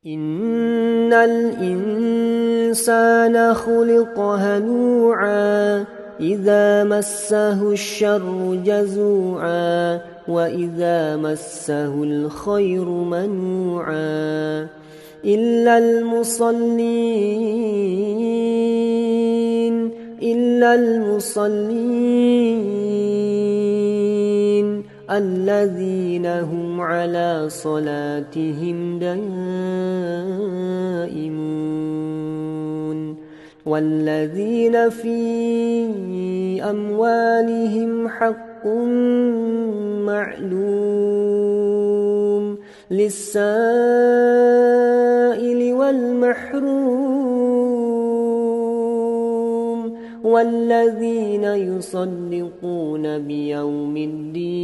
إن الإنسان خلق هلوعا إذا مسه الشر جزوعا وإذا مسه الخير منوعا إلا المصلين الذين هم على صلاتهم دائمون والذين في أموالهم حق معلوم للسائل والمحروم والذين يصدقون بيوم الدين